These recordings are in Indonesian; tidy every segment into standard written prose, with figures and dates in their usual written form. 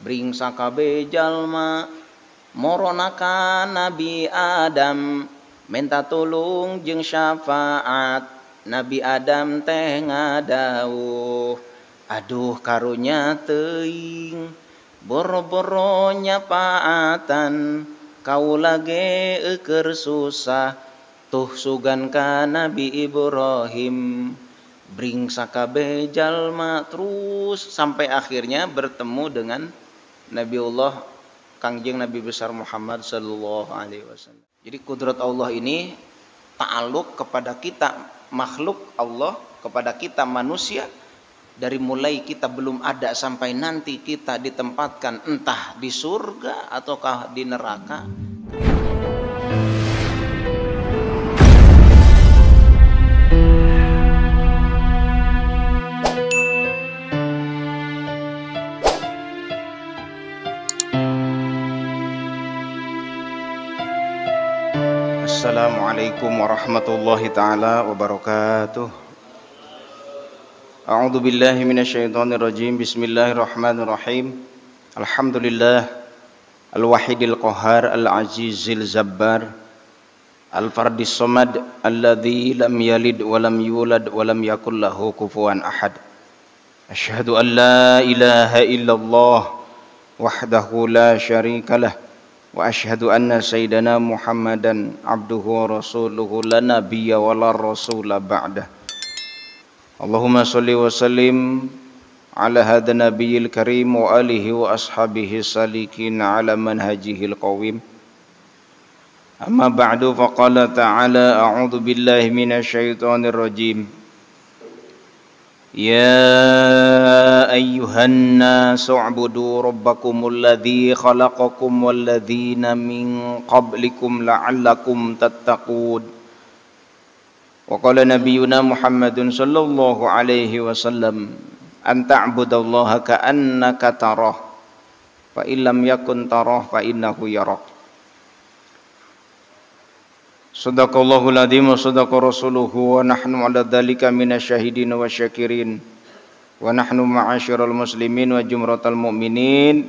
bring sakabe jalma moronakan Nabi Adam minta tulung jeung syafaat Nabi Adam teh ngadawuh aduh karunya teuing boro-boro nyapaatan kaula ge eukeur susah tuh sugan ka Nabi Ibrahim bring sakabeh jalma terus sampai akhirnya bertemu dengan Nabiullah Kangjeng Nabi besar Muhammad sallallahu alaihi wasallam. Jadi kudrat Allah ini ta'aluk kepada kita makhluk Allah, kepada kita manusia dari mulai kita belum ada sampai nanti kita ditempatkan entah di surga ataukah di neraka. Assalamualaikum warahmatullahi taala wabarakatuh. A'udzu billahi minasyaitonir rajim. Bismillahirrahmanirrahim. Alhamdulillah al-wahidil qahhar al-azizil zabbar al-fardis samad alladzi lam yalid wa lam yulad wa lam yakul lahu kufuwan ahad. Asyhadu an la ilaha illallah wahdahu la syarikalah wa asyhadu anna sayyidana Muhammadan abduhu wa rasuluhu la nabiyya wa la rasula ba'dah. Allahumma shalli wa sallim ala hadha nabiyil karim wa alihi wa ashabihi salikin ala manhajihil qawim. Amma ba'du faqala ta'ala a'udzu billahi minasyaitonir rajim. Ya ayyuhan nasu u'budu rabbakumul ladzi khalaqakum wal ladzina min qablikum la'allakum tattaqun. Wa qala nabiyyuna Muhammadun sallallahu alaihi wasallam an ta'budallaha ka'annaka tarah fa illam yakun tarah fa innahu yarak. Sadaqallahul adzim wa sadaqa rasuluhu wa nahnu ala dzalika minasyahidin wa syakirin wa nahnu ma'asyiral muslimin wa jumratal mu'minin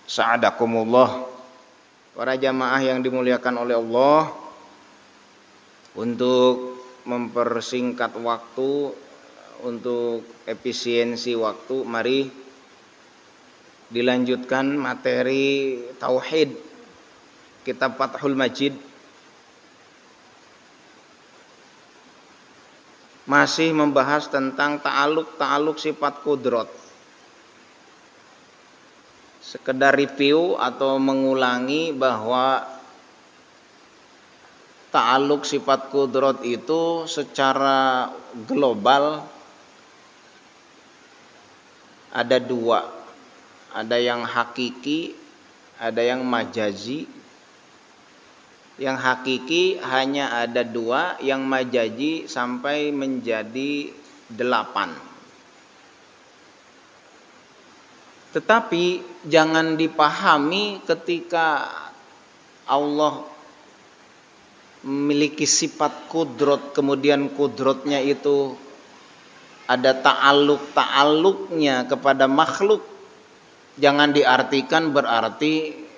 sa'adakumullah. Para jamaah yang dimuliakan oleh Allah, untuk mempersingkat waktu, untuk efisiensi waktu, mari dilanjutkan materi tauhid kitab Fathul Majid. Masih membahas tentang ta'aluk sifat kudrat. Sekedar review atau mengulangi bahwa ta'aluk sifat kudrat itu secara global ada dua. Ada yang hakiki, ada yang majazi. Yang hakiki hanya ada dua, yang majazi sampai menjadi 8. Tetapi jangan dipahami ketika Allah memiliki sifat kudrat, kemudian kudratnya itu ada ta'aluknya kepada makhluk. Jangan diartikan berarti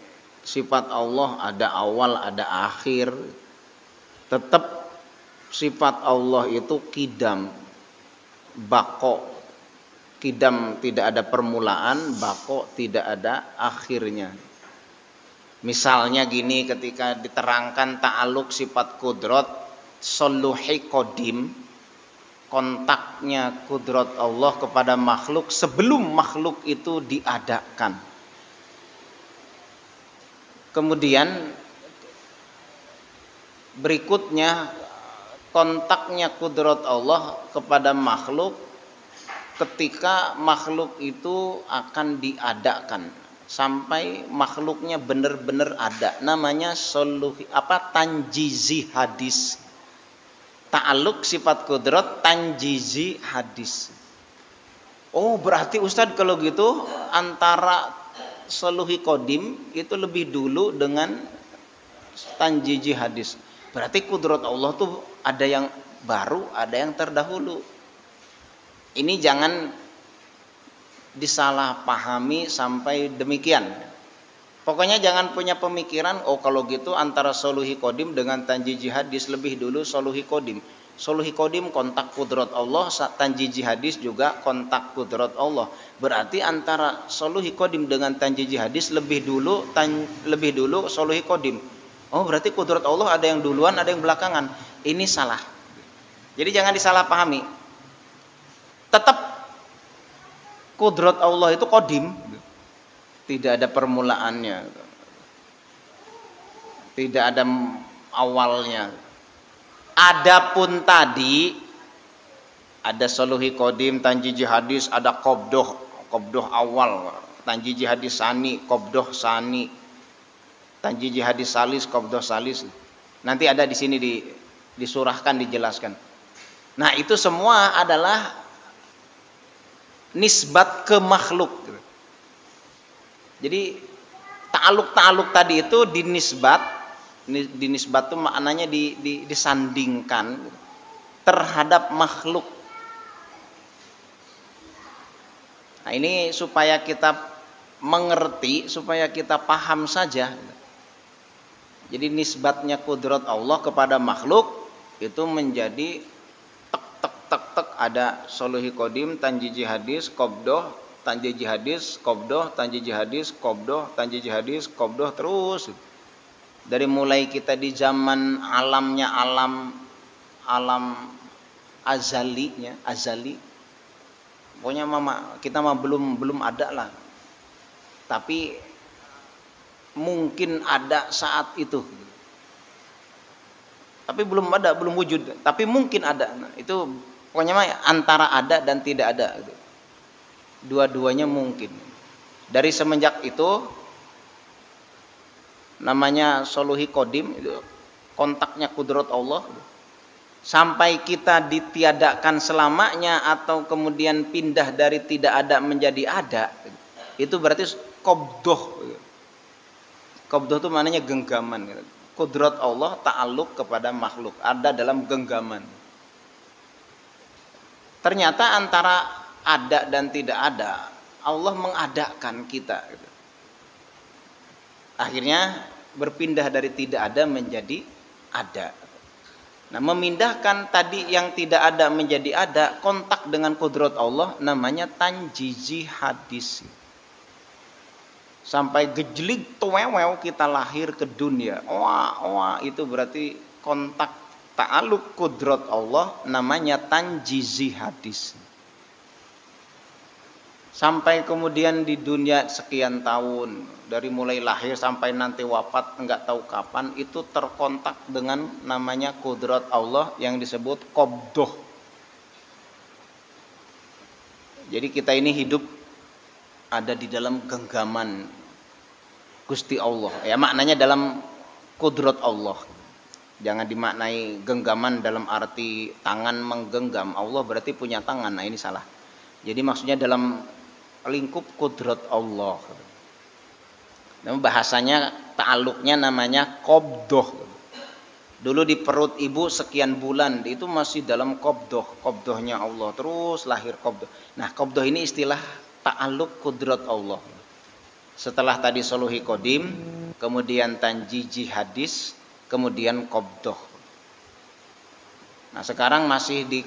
sifat Allah ada awal, ada akhir. Tetap sifat Allah itu qidam, baqo. Qidam tidak ada permulaan, baqo tidak ada akhirnya. Misalnya gini, ketika diterangkan ta'aluk sifat kudrat, soluhi qadim, kontaknya kudrat Allah kepada makhluk sebelum makhluk itu diadakan. Kemudian berikutnya kontaknya kudrat Allah kepada makhluk ketika makhluk itu akan diadakan sampai makhluknya benar-benar ada. Namanya tanjizi hadis. Ta'aluk sifat kudrat tanjizi hadis. Oh, berarti Ustadz kalau gitu antara soluhi kodim itu lebih dulu dengan tanjiji hadis. Berarti kudrat Allah tuh ada yang baru, ada yang terdahulu. Ini jangan disalahpahami sampai demikian. Pokoknya jangan punya pemikiran, oh kalau gitu antara soluhi kodim dengan tanjiji hadis lebih dulu soluhi kodim. Soluhi kodim kontak kudrat Allah, tanjiji hadis juga kontak kudrat Allah. Berarti antara soluhi kodim dengan tanjiji hadis lebih dulu soluhi kodim. Oh berarti kudrat Allah ada yang duluan, ada yang belakangan. Ini salah. Jadi jangan disalahpahami. Tetap kudrat Allah itu kodim. Tidak ada permulaannya, tidak ada awalnya. Adapun tadi ada soluhi kodim, tanjiji hadis, ada qabdoh awal, tanjiji hadis sani, qabdoh sani, tanjiji hadis salis, qabdoh salis. Nanti ada di sini disurahkan, dijelaskan. Nah itu semua adalah nisbat ke makhluk. Jadi ta'aluk tadi itu dinisbat itu maknanya disandingkan terhadap makhluk. Nah ini supaya kita mengerti, supaya kita paham saja. Jadi nisbatnya kudrat Allah kepada makhluk itu menjadi tek ada soluhi kodim, tanjiji hadis, qabdoh, tanjiji hadis, qabdoh, tanjiji hadis, qabdoh, tanjiji hadis, qabdoh, terus. Dari mulai kita di zaman alamnya alam azali. Pokoknya kita belum ada lah. Tapi mungkin ada saat itu. Tapi belum ada, belum wujud. Tapi mungkin ada. Nah, itu pokoknya antara ada dan tidak ada. Dua-duanya mungkin. Dari semenjak itu namanya soluhi kodim, itu kontaknya kudrat Allah, sampai kita ditiadakan selamanya atau kemudian pindah dari tidak ada menjadi ada, itu berarti qabdoh. Qabdoh itu maknanya genggaman. Kudrat Allah ta'aluk kepada makhluk, ada dalam genggaman. Ternyata antara ada dan tidak ada, Allah mengadakan kita. Akhirnya berpindah dari tidak ada menjadi ada. Nah, memindahkan tadi yang tidak ada menjadi ada, kontak dengan kudrat Allah, namanya tanjiji hadis. Sampai gejlik tuwewew kita lahir ke dunia. Wah, itu berarti kontak ta'aluk kudrat Allah, namanya tanjizi hadis. Sampai kemudian di dunia sekian tahun, dari mulai lahir sampai nanti wafat enggak tahu kapan, itu terkontak dengan namanya kudrat Allah yang disebut qabdoh. Jadi kita ini hidup ada di dalam genggaman Gusti Allah. Ya maknanya dalam kudrat Allah. Jangan dimaknai genggaman dalam arti tangan menggenggam. Allah berarti punya tangan. Nah ini salah. Jadi maksudnya dalam lingkup kudrat Allah. Namun bahasanya ta'aluknya namanya qabdoh. Dulu di perut ibu sekian bulan itu masih dalam qabdoh, qabdohnya Allah, terus lahir qabdoh. Nah, qabdoh ini istilah ta'aluk kudrat Allah. Setelah tadi soluhi kodim, kemudian tanjiji hadis, kemudian qabdoh. Nah, sekarang masih di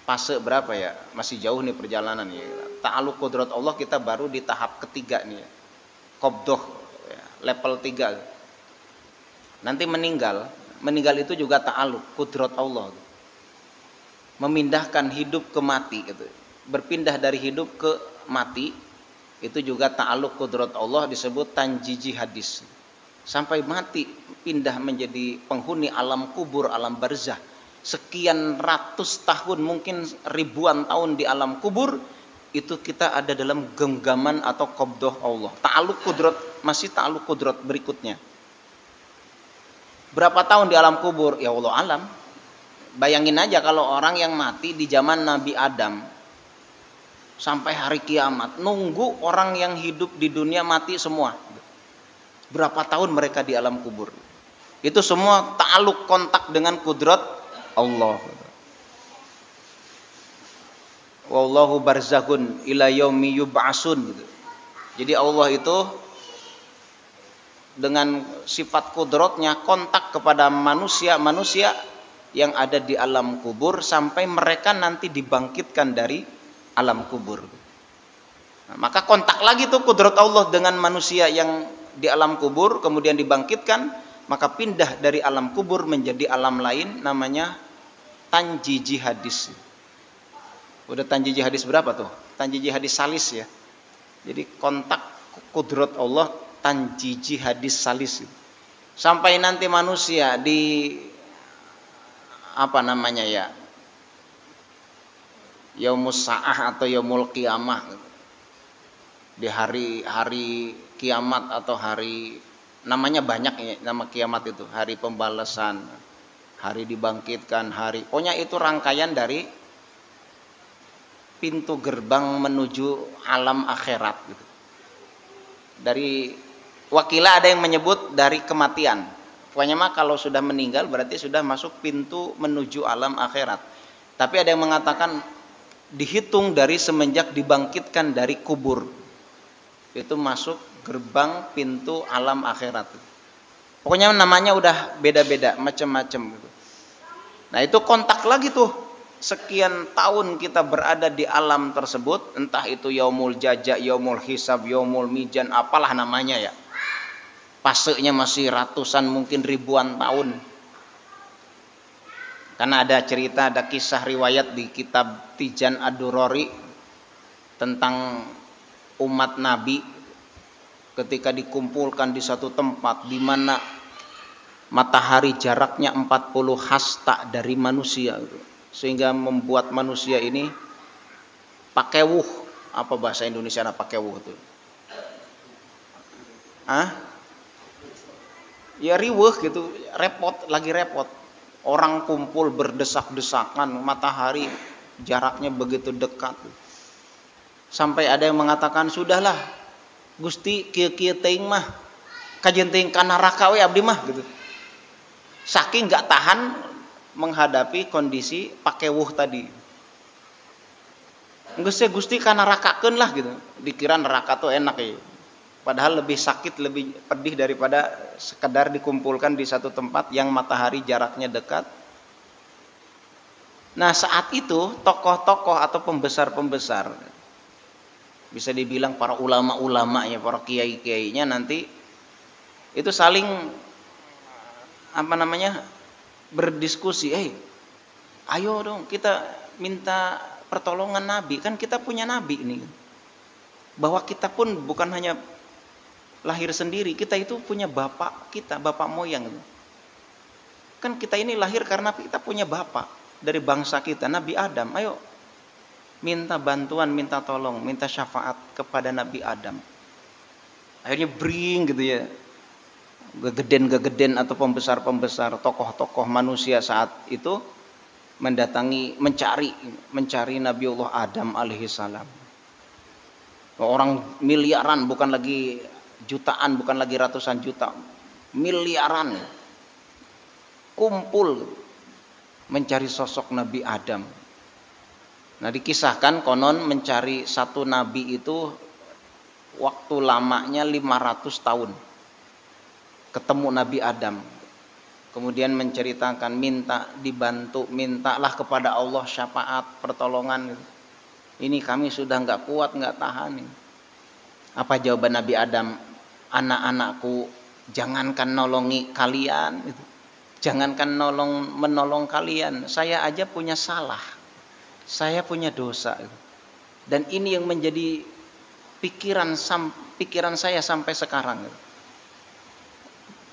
fase berapa ya? Masih jauh nih perjalanan ya. Ta'aluk kudrat Allah kita baru di tahap ketiga nih ya. Qabdoh ya, level 3. Nanti meninggal itu juga ta'aluk kudrat Allah. Memindahkan hidup ke mati gitu. Berpindah dari hidup ke mati itu juga ta'aluk kudrat Allah, disebut tanjiji hadis. Sampai mati pindah menjadi penghuni alam kubur, alam barzah. Sekian ratus tahun, mungkin ribuan tahun di alam kubur, itu kita ada dalam genggaman atau qabdoh Allah. Ta'aluk kudrat, masih ta'aluk kudrat berikutnya. Berapa tahun di alam kubur? Ya Allah alam. Bayangin aja kalau orang yang mati di zaman Nabi Adam sampai hari kiamat, nunggu orang yang hidup di dunia mati semua. Berapa tahun mereka di alam kubur? Itu semua ta'aluk kontak dengan kudrat Allah. wallahu barzakhun ila yaumi yub'atsun gitu. Jadi Allah itu dengan sifat kudrotnya kontak kepada manusia yang ada di alam kubur sampai mereka nanti dibangkitkan dari alam kubur. Nah, maka kontak lagi tuh kudrot Allah dengan manusia yang di alam kubur kemudian dibangkitkan, maka pindah dari alam kubur menjadi alam lain namanya tanjiji hadis. Udah tanjiji hadis berapa tuh? Tanjiji hadis salis ya. Jadi kontak kudrot Allah tanjiji hadis salis. Sampai nanti manusia di apa namanya ya? Yaumus Sa'ah atau Yaumul Qiyamah. Di hari kiamat atau hari namanya banyak ya, nama kiamat itu, hari pembalasan, hari dibangkitkan, hari pokoknya itu rangkaian dari pintu gerbang menuju alam akhirat gitu. Dari wakilah ada yang menyebut dari kematian. Pokoknya mah kalau sudah meninggal berarti sudah masuk pintu menuju alam akhirat. Tapi ada yang mengatakan dihitung dari semenjak dibangkitkan dari kubur. Itu masuk gerbang pintu alam akhirat. Pokoknya namanya udah beda-beda, macam-macam gitu. Nah, itu kontak lagi tuh. Sekian tahun kita berada di alam tersebut, entah itu yaumul jaza, yaumul hisab, yaumul mizan, apalah namanya ya. Fasenya masih ratusan mungkin ribuan tahun. Karena ada cerita, ada kisah riwayat di kitab Tijan Ad-Durari tentang umat Nabi ketika dikumpulkan di satu tempat di mana matahari jaraknya 40 hasta dari manusia, sehingga membuat manusia ini pakewuh. Apa bahasa Indonesia pakewuh itu? Ya riweuh gitu, lagi repot. Orang kumpul berdesak-desakan, matahari jaraknya begitu dekat. Sampai ada yang mengatakan, sudahlah Gusti kieu-kieu teuing mah kajen teuing ka neraka we abdi mah gitu. Saking enggak tahan menghadapi kondisi pakewuh tadi. Geus Gusti ka nerakakeun lah gitu. Dikira neraka tuh enak ya. Padahal lebih sakit, lebih pedih daripada sekedar dikumpulkan di satu tempat yang matahari jaraknya dekat. Nah, saat itu tokoh-tokoh atau pembesar-pembesar, bisa dibilang para ulama-ulamanya, para kiai-kiainya nanti itu saling berdiskusi, ayo dong kita minta pertolongan Nabi, kan kita punya Nabi ini. Bahwa kita pun bukan hanya lahir sendiri, kita itu punya bapak kita, bapak moyang. Kan kita ini lahir karena kita punya bapak dari bangsa kita, Nabi Adam. Ayo minta bantuan, minta tolong, minta syafaat kepada Nabi Adam. Akhirnya bring gitu ya, gegeden atau pembesar-pembesar, tokoh-tokoh manusia saat itu mendatangi, mencari Nabiullah Adam alaihissalam. Orang miliaran, bukan lagi jutaan, bukan lagi ratusan juta, miliaran kumpul mencari sosok Nabi Adam. Nah, dikisahkan konon mencari satu nabi itu waktu lamanya 500 tahun. Ketemu Nabi Adam. Kemudian menceritakan, minta dibantu, mintalah kepada Allah syafaat, pertolongan. Ini kami sudah enggak kuat, enggak tahan. Apa jawaban Nabi Adam? Anak-anakku, jangankan nolongi kalian, jangankan menolong kalian, saya aja punya salah, saya punya dosa, dan ini yang menjadi pikiran saya sampai sekarang.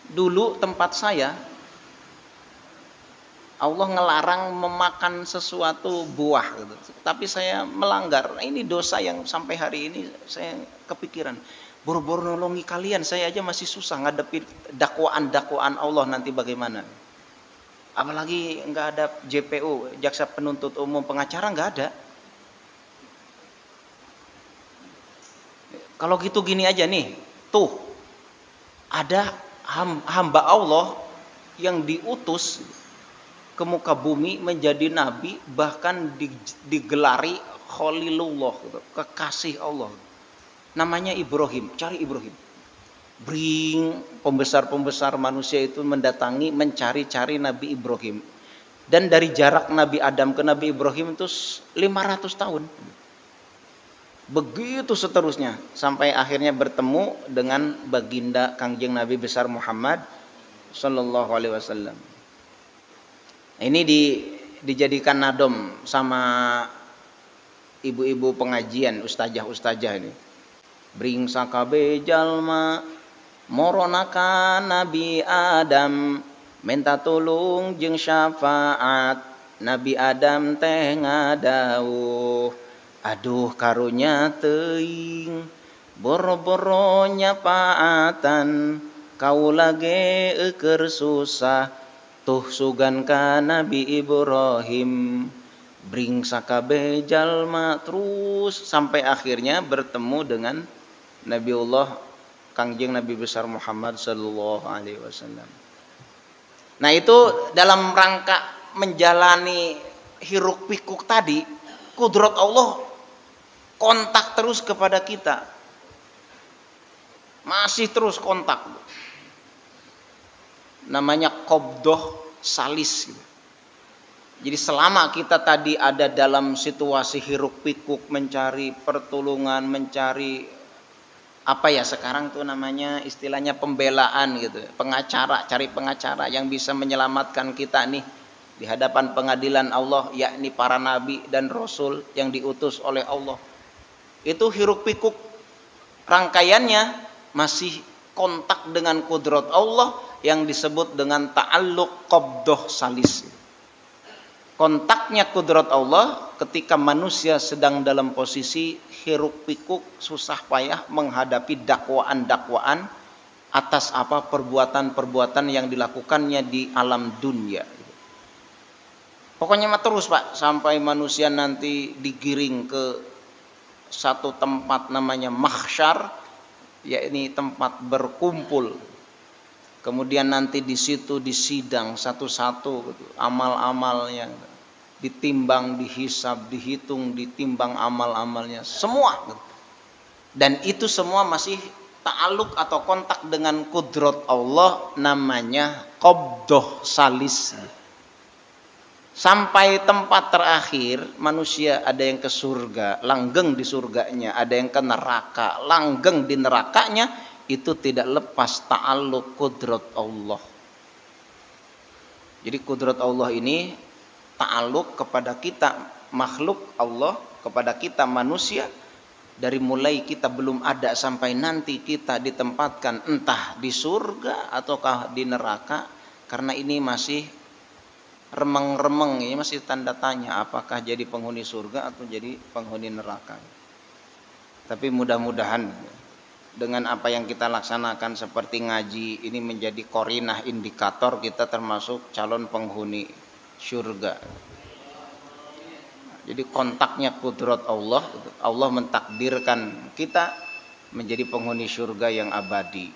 Dulu tempat saya, Allah ngelarang memakan sesuatu buah, tapi saya melanggar. Ini dosa yang sampai hari ini saya kepikiran. Boro-boro nolongi kalian, saya aja masih susah ngadepin dakwaan Allah nanti bagaimana. Apalagi nggak ada JPU, jaksa penuntut umum, pengacara nggak ada. Kalau gitu gini aja nih, tuh ada hamba Allah yang diutus ke muka bumi menjadi nabi, bahkan digelari Khalilullah gitu, kekasih Allah. Namanya Ibrahim, cari Ibrahim. Bring pembesar-pembesar manusia itu mendatangi mencari-cari Nabi Ibrahim. Dan dari jarak Nabi Adam ke Nabi Ibrahim itu 500 tahun. Begitu seterusnya sampai akhirnya bertemu dengan baginda Kangjeng Nabi besar Muhammad sallallahu alaihi wasallam. Ini dijadikan nadom sama ibu-ibu pengajian, ustazah-ustazah ini. Bring sakabe jalma moronaka Nabi Adam, minta tolong jeung syafaat Nabi Adam teh ngadawuh, aduh karunya teuing boro-boro nyapaatan kaula ge eukeur susah tuh sugan ka Nabi Ibrahim. Bring sakabe jalma, terus sampai akhirnya bertemu dengan Nabiullah Kangjeng Nabi besar Muhammad sallallahu alaihi wasallam. Nah, itu dalam rangka menjalani hiruk pikuk tadi, kudrat Allah kontak terus kepada kita. Masih terus kontak. Namanya qabdah salis. Jadi selama kita tadi ada dalam situasi hiruk pikuk, mencari pertolongan, mencari apa ya sekarang tuh namanya istilahnya pembelaan gitu, pengacara, cari pengacara yang bisa menyelamatkan kita nih di hadapan pengadilan Allah, yakni para nabi dan rasul yang diutus oleh Allah. Itu hiruk pikuk rangkaiannya masih kontak dengan kudrat Allah yang disebut dengan ta'alluq qabdah salis. Kontaknya kudrat Allah ketika manusia sedang dalam posisi hiruk pikuk susah payah menghadapi dakwaan-dakwaan atas apa perbuatan-perbuatan yang dilakukannya di alam dunia. Pokoknya mah terus Pak sampai manusia nanti digiring ke satu tempat namanya mahsyar, yakni tempat berkumpul. Kemudian nanti di situ disidang satu-satu gitu, amal-amalnya ditimbang, dihisab, dihitung, ditimbang amal-amalnya semua gitu. Dan itu semua masih ta'aluk atau kontak dengan kudrat Allah, namanya qabdah salis. Sampai tempat terakhir manusia ada yang ke surga, langgeng di surganya, ada yang ke neraka, langgeng di nerakanya. Itu tidak lepas ta'alluq kudrat Allah. Jadi kudrat Allah ini ta'alluq kepada kita makhluk Allah, kepada kita manusia, dari mulai kita belum ada sampai nanti kita ditempatkan entah di surga ataukah di neraka. Karena ini masih remeng-remeng, ini masih tanda tanya apakah jadi penghuni surga atau jadi penghuni neraka. Tapi mudah-mudahan dengan apa yang kita laksanakan seperti ngaji ini menjadi korinah, indikator kita termasuk calon penghuni surga. Jadi kontaknya kudrat Allah, Allah mentakdirkan kita menjadi penghuni surga yang abadi.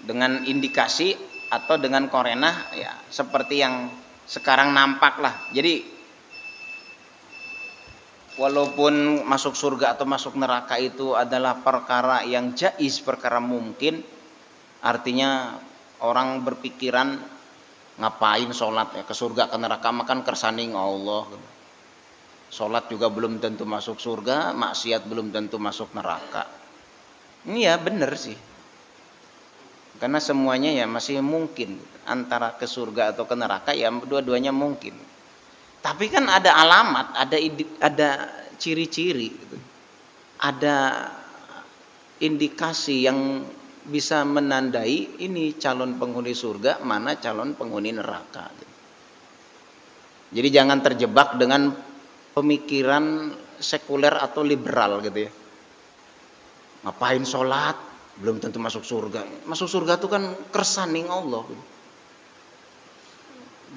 Dengan indikasi atau dengan korinah ya seperti yang sekarang nampak lah. Jadi walaupun masuk surga atau masuk neraka itu adalah perkara yang jaiz, perkara mungkin. Artinya orang berpikiran ngapain sholat ya, ke surga ke neraka makan kersaning Allah. Sholat juga belum tentu masuk surga, maksiat belum tentu masuk neraka. Ini ya benar sih. Karena semuanya ya masih mungkin, antara ke surga atau ke neraka ya dua-duanya mungkin. Tapi kan ada alamat, ada ciri-ciri, ada indikasi yang bisa menandai ini calon penghuni surga, mana calon penghuni neraka. Jadi jangan terjebak dengan pemikiran sekuler atau liberal gitu ya. Ngapain sholat? Belum tentu masuk surga. Masuk surga itu kan kersaning Allah.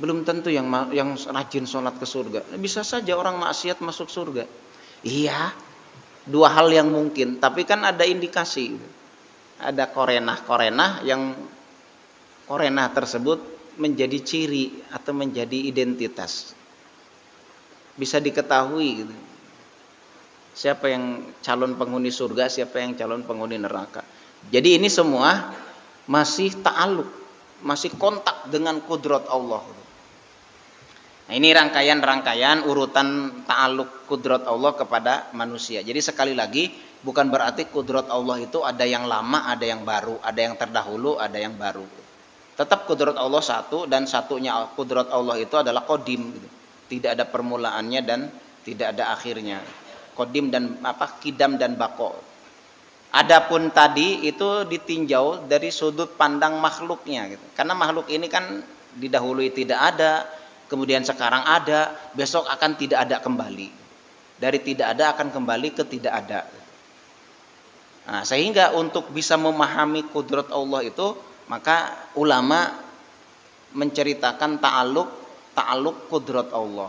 Belum tentu yang rajin sholat ke surga. Bisa saja orang maksiat masuk surga. Iya, dua hal yang mungkin. Tapi kan ada indikasi. Ada korenah yang korenah tersebut menjadi ciri atau menjadi identitas. bisa diketahui gitu. Siapa yang calon penghuni surga, siapa yang calon penghuni neraka. Jadi ini semua masih ta'aluk, masih kontak dengan kudrat Allah. Nah, ini rangkaian-rangkaian urutan ta'aluk kudrat Allah kepada manusia. Jadi sekali lagi, bukan berarti kudrat Allah itu ada yang lama, ada yang baru, ada yang terdahulu, ada yang baru. Tetap kudrat Allah satu, dan satunya kudrat Allah itu adalah qadim gitu. Tidak ada permulaannya dan tidak ada akhirnya. Qadim dan qidam dan baqo. Adapun tadi itu ditinjau dari sudut pandang makhluknya gitu. Karena makhluk ini kan didahului tidak ada, kemudian sekarang ada, besok akan tidak ada kembali. Dari tidak ada akan kembali ke tidak ada. Nah, sehingga untuk bisa memahami kudrat Allah itu, maka ulama menceritakan ta'aluk kudrat Allah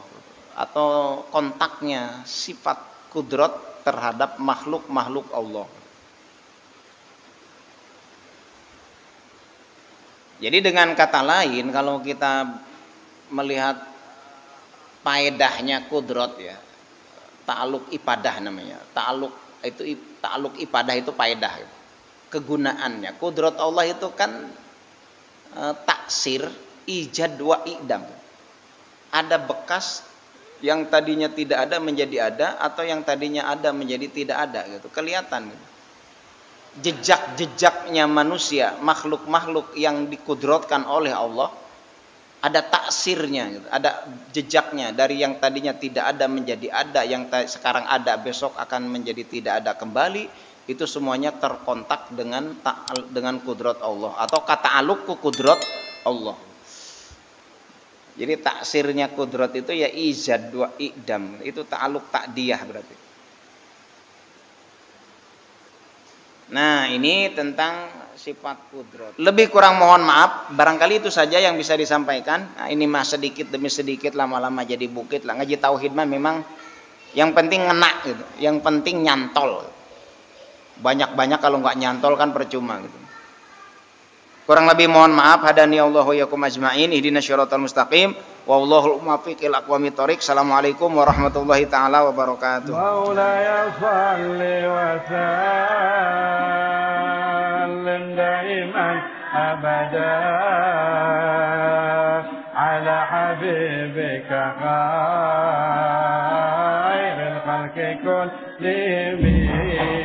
atau kontaknya sifat kudrat terhadap makhluk-makhluk Allah. Jadi dengan kata lain, kalau kita melihat faedahnya kudrat ya, ta'aluk ibadah namanya. Ta'aluk ibadah itu faedah. Kegunaannya. Kudrat Allah itu kan taksir, ijad wa idam. Ada bekas yang tadinya tidak ada menjadi ada, atau yang tadinya ada menjadi tidak ada gitu. Kelihatan gitu. Jejak-jejaknya manusia, makhluk-makhluk yang dikudratkan oleh Allah, ada taksirnya gitu. Ada jejaknya dari yang tadinya tidak ada menjadi ada, yang sekarang ada besok akan menjadi tidak ada kembali. Itu semuanya terkontak dengan kudrat Allah atau kata aluk ku kudrat Allah. Jadi taksirnya kudrat itu ya izad wa idam, itu ta'aluk ta'diyah berarti. Nah, ini tentang sifat kudrat. Lebih kurang mohon maaf, barangkali itu saja yang bisa disampaikan. Nah, ini mah sedikit demi sedikit, lama-lama jadi bukit lah. Ngaji tauhid mah memang yang penting ngena gitu, yang penting nyantol. Banyak-banyak kalau nggak nyantol kan percuma gitu. Kurang lebih mohon maaf. Hadani Allahu yakum ajmain. Ihdinas syiratal mustaqim. Wallahul muwaffiq ila aqwamit thoriq. Assalamualaikum warahmatullahi taala wabarakatuh. Maulaya shalli wa sallim daiman abada ala habibika khairil khalqi kullihim.